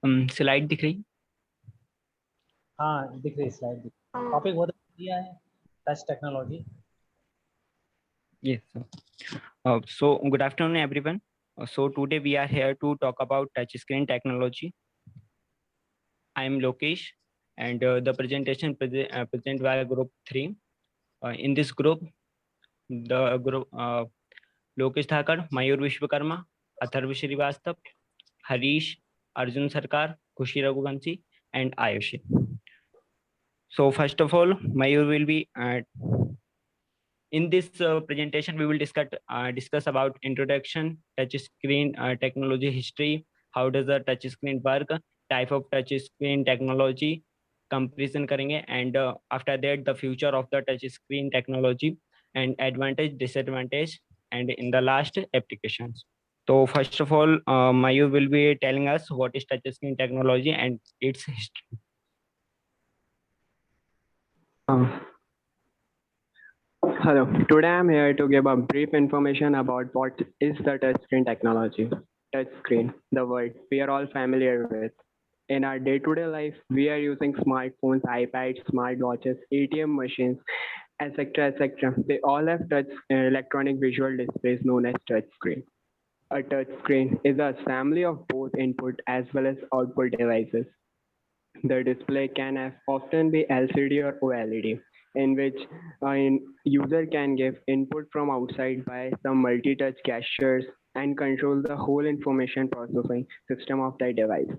Slide दिख रही? हाँ दिख रही स्लाइड टॉपिक बहुत बढ़िया है touch technology Yes. So good afternoon, everyone. So today we are here to talk about touchscreen technology. I am Lokesh, and the presentation present by Group 3. In this group, the group Lokesh Thakar, Mayur Vishwakarma, Atharv Shrivastava, Harish, Arjun Sarkar, Khushi Raghuvanshi, and Ayushi. So first of all, Mayur will be in this presentation. We will discuss about introduction, touch screen technology history, how does the touch screen work, type of touch screen technology, comparison करेंगे, and after that the future of the touch screen technology and advantage, disadvantage, and in the last applications. So first of all, Mayur will be telling us what is touch screen technology and its history. Hello, today I'm here to give a brief information about what is the touchscreen technology. Touchscreen, the word we are all familiar with. In our day-to-day life, we are using smartphones, iPads, smartwatches, ATM machines, etc., etc. They all have touch electronic visual displays known as touchscreen. A touchscreen is a assembly of both input as well as output devices. The display can often be LCD or OLED, in which a user can give input from outside by some multi-touch gestures and control the whole information processing system of the device.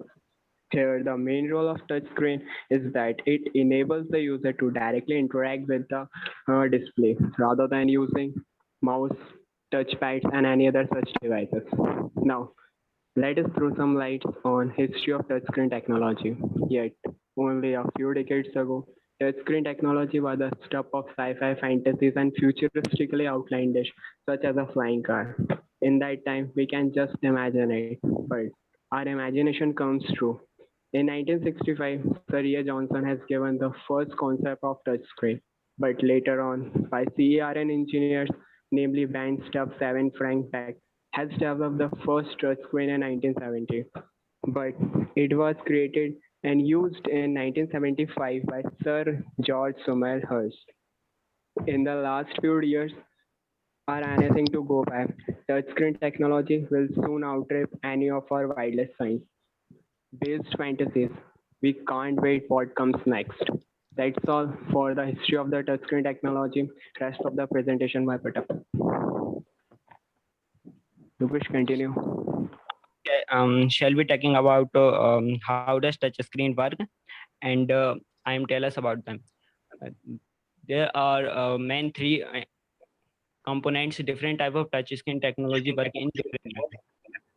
Here, the main role of touchscreen is that it enables the user to directly interact with the display rather than using mouse, touchpads, and any other such devices. Now, let us throw some lights on history of touchscreen technology. Yet, only a few decades ago, touchscreen technology was the stuff of sci-fi fantasies and futuristically outlined dish, such as a flying car. In that time, we can just imagine it, but our imagination comes true. In 1965, Sir E. A. Johnson has given the first concept of touchscreen, but later on, by CERN engineers, namely Band Stubb 7 Frank Beck, has developed the first touchscreen in 1970, but it was created and used in 1975 by Sir George Sommerhurst. In the last few years, are anything to go by. Touchscreen technology will soon outstrip any of our wildest science based fantasies. We can't wait what comes next. That's all for the history of the touchscreen technology. Rest of the presentation by Pratap. Lukesh, continue. Okay, shall we talking about how does touch screen work, and I am tell us about them. Uh, there are main three components. Different type of touch screen technology work in different methods.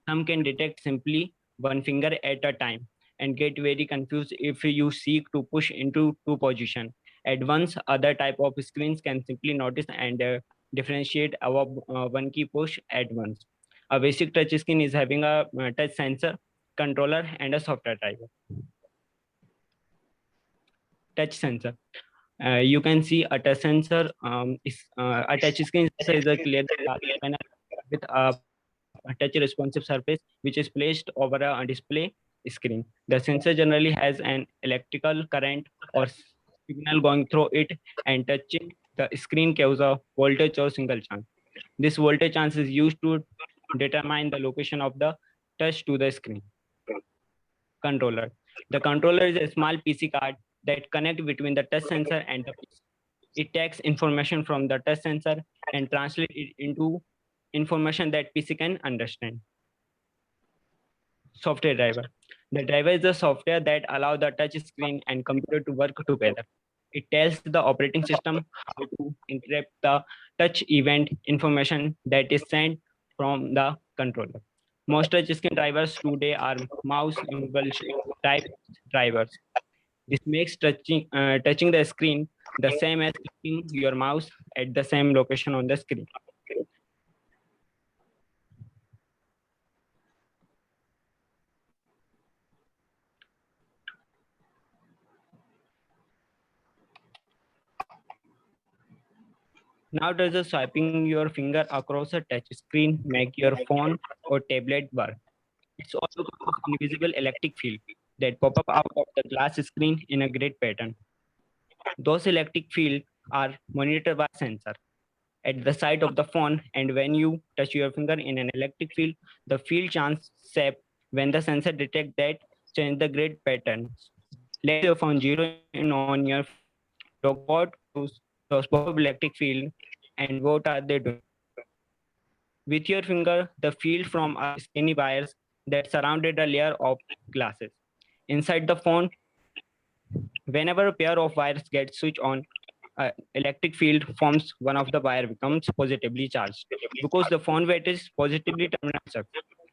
Some can detect simply one finger at a time and get very confused if you seek to push into two position at once. Other type of screens can simply notice and differentiate our one key push at once. A basic touch screen is having a touch sensor, controller, and a software driver. Touch sensor. You can see a touch sensor. A touch screen sensor is a clear glass panel with a touch responsive surface which is placed over a display screen. The sensor generally has an electrical current or signal going through it, and touching the screen causes a voltage or single charge. This voltage change is used to determine the location of the touch to the screen. Controller. The controller is a small PC card that connects between the touch sensor and the PC. It takes information from the touch sensor and translates it into information that PC can understand. Software driver. The driver is the software that allows the touch screen and computer to work together. It tells the operating system how to interrupt the touch event information that is sent from the controller. Most touch screen drivers today are mouse impulse type drivers. This makes touching the screen the same as clicking your mouse at the same location on the screen. Now does the swiping your finger across a touch screen make your phone or tablet work? It's also called invisible electric field that pop up out of the glass screen in a grid pattern. Those electric fields are monitored by sensor at the side of the phone, and when you touch your finger in an electric field, the field changes shape. When the sensor detects that, change the grid patterns. Let your phone zero in on your look what those pop-up electric field and what are they doing. With your finger, the field from are skinny wires that surrounded a layer of glasses. Inside the phone, whenever a pair of wires get switched on, electric field forms. One of the wire becomes positively charged because the phone weight is positively terminal charged.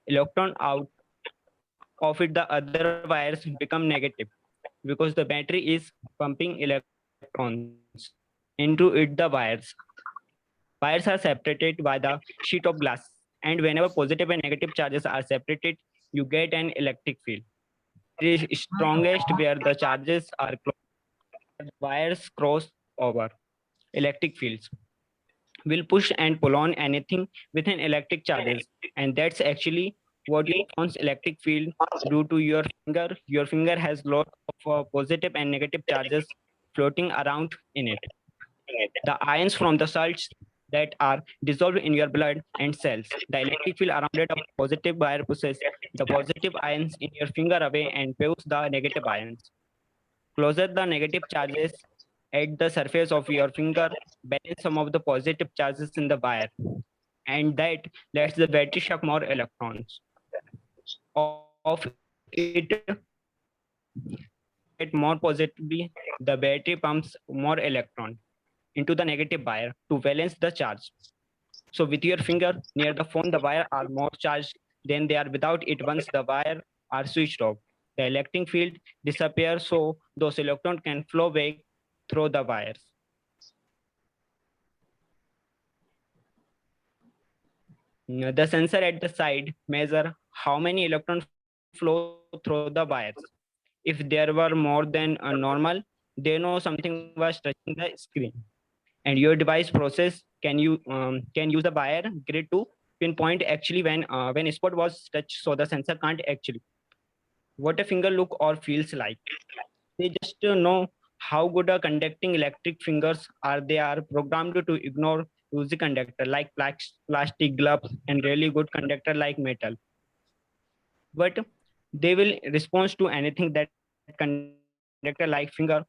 Electron out of it, the other wires become negative because the battery is pumping electrons into it. The wires are separated by the sheet of glass, and whenever positive and negative charges are separated, you get an electric field. It is strongest where the charges are close. Wires cross over. Electric fields will push and pull on anything with an electric charges, and that's actually what your phone's electric field do to your finger. Your finger has lot of positive and negative charges floating around in it. The ions from the salts that are dissolved in your blood and cells. The electric field around it, a positive wire pushes the positive ions in your finger away and pulls the negative ions. Closer the negative charges at the surface of your finger, balance some of the positive charges in the wire, and that lets the battery shock more electrons. Of it get more positively, the battery pumps more electron into the negative wire to balance the charge. So with your finger near the phone, the wire are more charged than they are without it. Once the wire are switched off, the electric field disappears, so those electrons can flow back through the wires. The sensor at the side measure how many electrons flow through the wires. If there were more than normal, they know something was touching the screen. And your device process can use the wire grid to pinpoint actually when a spot was touched, so the sensor can't actually what a finger look or feels like. They just know how good a conducting electric fingers are. They are programmed to ignore loosey conductor like plastic gloves and really good conductor like metal. But they will respond to anything that conductor like finger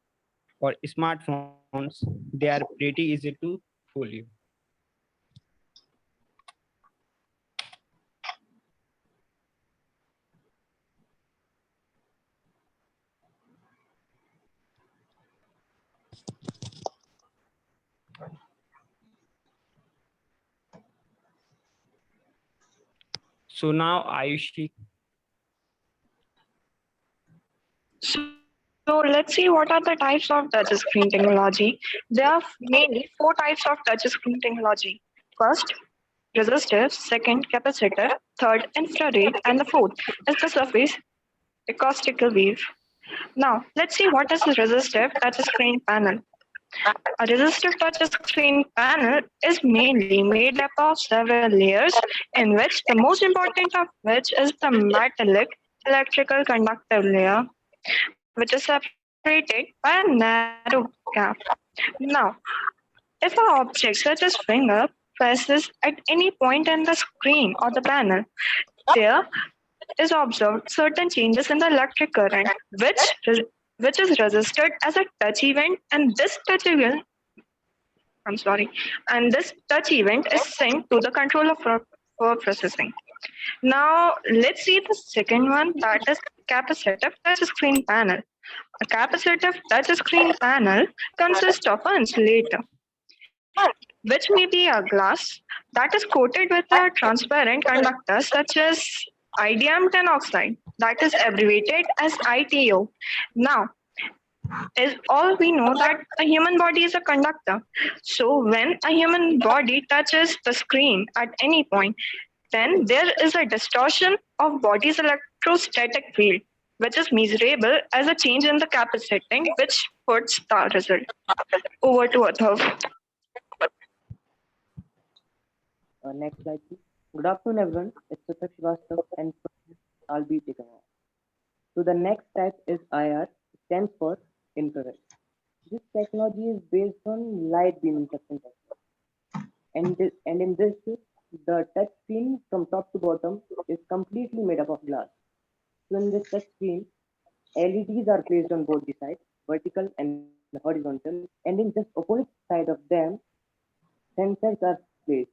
or smartphones. They are pretty easy to fool you. So now Ayushi, So let's see what are the types of touchscreen technology. There are mainly four types of touchscreen technology. First, resistive, second, capacitor, third, infrared, and the fourth is the surface acoustical wave. Now, let's see what is a resistive touchscreen panel. A resistive touchscreen panel is mainly made up of several layers, in which the most important of which is the metallic electrical conductive layer, which is separated by a narrow gap. Now, if an object such as finger presses at any point in the screen or the panel, there is observed certain changes in the electric current, which is registered as a touch event, and this touch event, and this touch event is sent to the controller for processing. Now, let's see the second one, that is capacitive touchscreen panel. A capacitive touchscreen panel consists of an insulator, which may be a glass that is coated with a transparent conductor such as indium tin oxide, that is abbreviated as ITO. Now, is all we know that a human body is a conductor. So when a human body touches the screen at any point, then there is a distortion of body's electrostatic field, which is measurable as a change in the capaciting, which puts the result. Over to Adhav. Next slide, please. Good afternoon, everyone. It's Satak Srivastav, and I'll be taking off. So the next type is IR, stands for infrared. This technology is based on light beam interception technology. And in this, the touch screen from top to bottom is completely made up of glass. So in this touch screen, LEDs are placed on both the sides, vertical and horizontal, and in just opposite side of them, sensors are placed.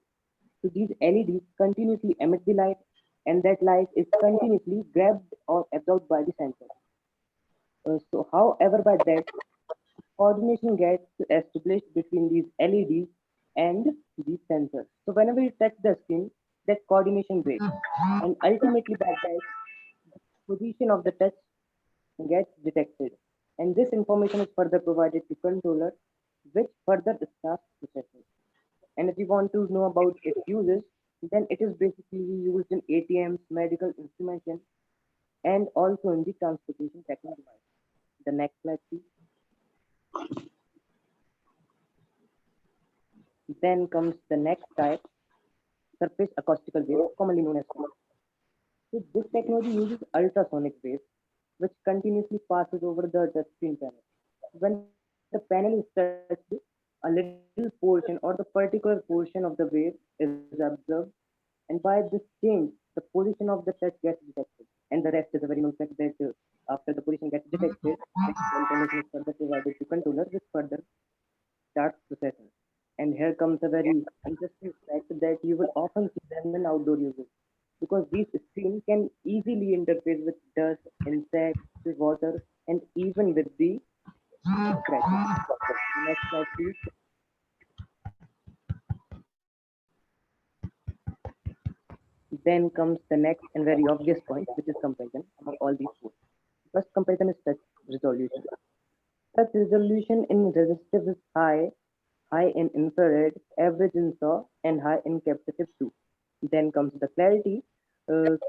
So these LEDs continuously emit the light, and that light is continuously grabbed or absorbed by the sensor. So, however, by that, coordination gets established between these LEDs and these sensors. So, whenever you touch the screen, that coordination breaks, and ultimately, by that, the position of the touch gets detected, and this information is further provided to controller, which further starts processing. And if you want to know about its uses, then it is basically used in ATMs, medical instrumentation, and also in the transportation technical device. The next slide, please. Then comes the next type, surface acoustical wave, commonly known as SOund. So this technology uses ultrasonic waves, which continuously passes over the touchscreen panel. When the panel is touched, a little portion or the particular portion of the wave is observed, and by this change, the position of the touch gets detected. And the rest is a very known fact that after the position gets detected, the information is further provided to controller, which further starts processing. And here comes a very interesting fact that you will often see them in outdoor uses because these screens can easily interface with dust, insects, water, and even with the scratches. Next slide, please. Then comes the next and very obvious point, which is comparison among all these four. First comparison is touch resolution. Touch resolution in resistive is high in infrared, average in SAW, and high in capacitive too. Then comes the clarity.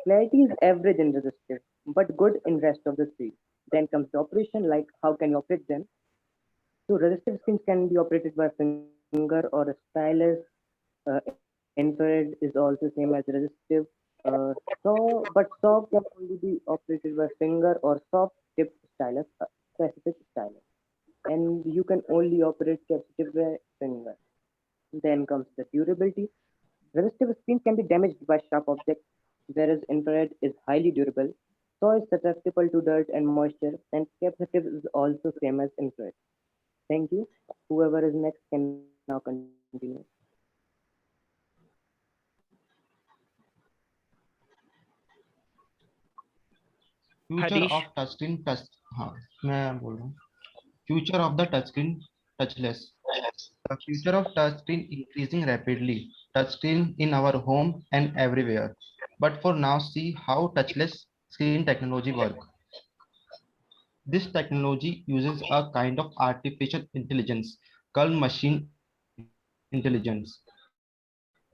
Clarity is average in resistive, but good in rest of the three. Then comes the operation, like how can you operate them. So resistive screens can be operated by finger or a stylus. Infrared is also same as resistive. But SAW can only be operated by finger or soft tip stylus, specific stylus. And you can only operate capacitive by finger. Then comes the durability. Resistive screens can be damaged by sharp objects, whereas infrared is highly durable. SAW is susceptible to dirt and moisture, and capacitive is also same as infrared. Thank you. Whoever is next can now continue. Future Harish, of touch screen touch हाँ मैं बोल रहा हूँ future of the touch screen touchless the future of touch screen increasing rapidly touch screen in our home and everywhere but for now see how touchless screen technology work. This technology uses a kind of artificial intelligence called machine intelligence.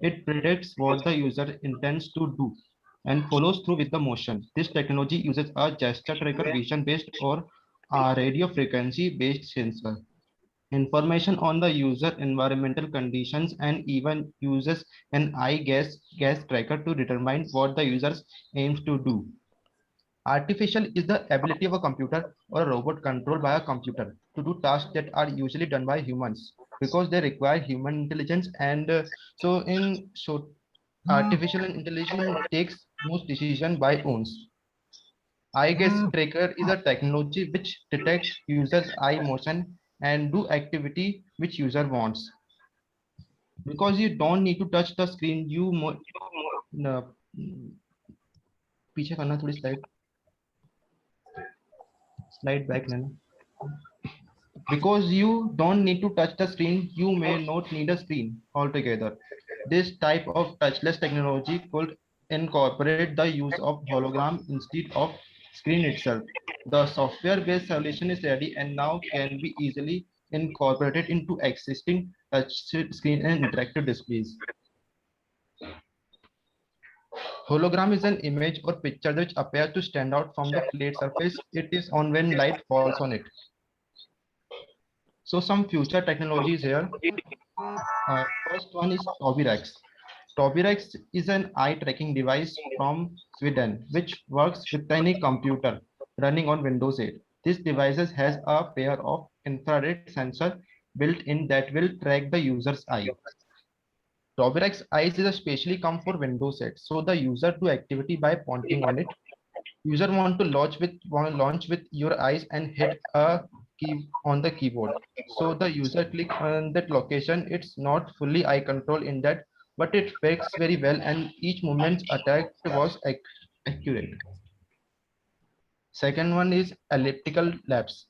It predicts what the user intends to do and follows through with the motion. This technology uses a gesture tracker, vision based or a radio frequency based sensor, information on the user environmental conditions, and even uses an eye gas tracker to determine what the user aims to do. Artificial is the ability of a computer or a robot controlled by a computer to do tasks that are usually done by humans because they require human intelligence. And so in short, artificial intelligence takes most decision by owns. Eye gaze tracker is a technology which detects user's eye motion and do activity which user wants. Because you don't need to touch the screen, you पीछे करना थोड़ी slide back लेना. Because you don't need to touch the screen, you may not need a screen altogether. This type of touchless technology could incorporate the use of hologram instead of screen itself. The software-based solution is ready and now can be easily incorporated into existing touch screen and interactive displays. Hologram is an image or picture which appears to stand out from the flat surface it is on when light falls on it. So some future technologies here. First one is Toby Rex. Tobirex is an eye tracking device from Sweden, which works with any computer running on Windows 8. This device has a pair of infrared sensors built in that will track the user's eye. Tobirex Eyes is especially come for Windows 8, so the user do activity by pointing on it. User want to launch with your eyes and hit a key on the keyboard. So the user click on that location. It's not fully eye control in that, but it works very well, and each movement attacked was accurate. Second one is elliptical labs.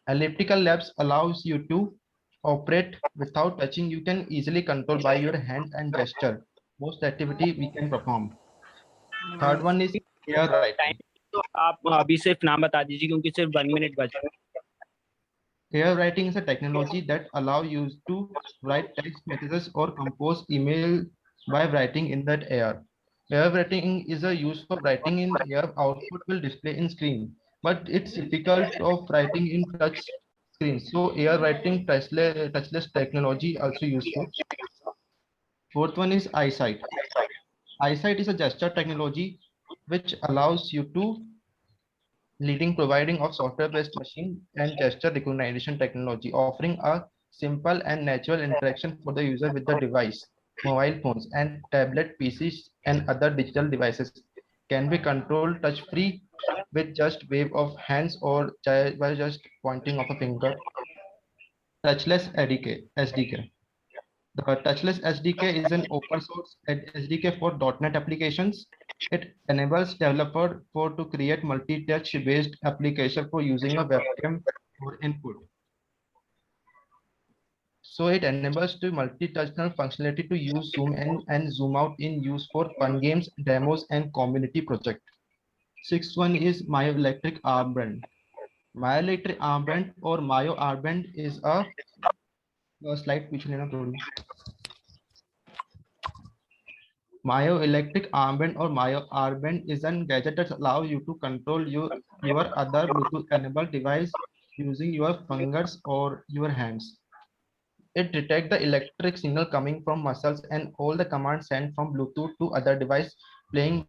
Elliptical labs allows you to operate without touching. You can easily control by your hand and gesture. Most activity we can perform. Third one is air writing. तो आप अभी सिर्फ नाम बता दीजिए क्योंकि सिर्फ 1 minute बचा है. Air writing is a technology that allows you to write text messages or compose email by writing in that air. Air writing is a use for writing in air. Output will display in screen, but it's difficult of writing in touch screen. So air writing touchless technology also useful. Fourth one is eyesight. Eyesight is a gesture technology which allows you to leading providing of software-based machine and gesture recognition technology, offering a simple and natural interaction for the user with the device. Mobile phones and tablet PCs and other digital devices can be controlled touch-free with just wave of hands or by just pointing of a finger. Touchless SDK. The Touchless SDK is an open source SDK for .NET applications. It enables developer to create multi-touch based application for using a webcam for input. So it enables to multi-touchable functionality to use zoom in and zoom out in use for fun games, demos, and community project. Sixth one is Mayo Electric Armband. Mayo Electric Armband or Mayo Armband is a slide which Mayo Electric Armband or Mayo Armband is a gadget that allows you to control your other Bluetooth enabled device using your fingers or your hands. It detects the electric signal coming from muscles and all the commands sent from Bluetooth to other device playing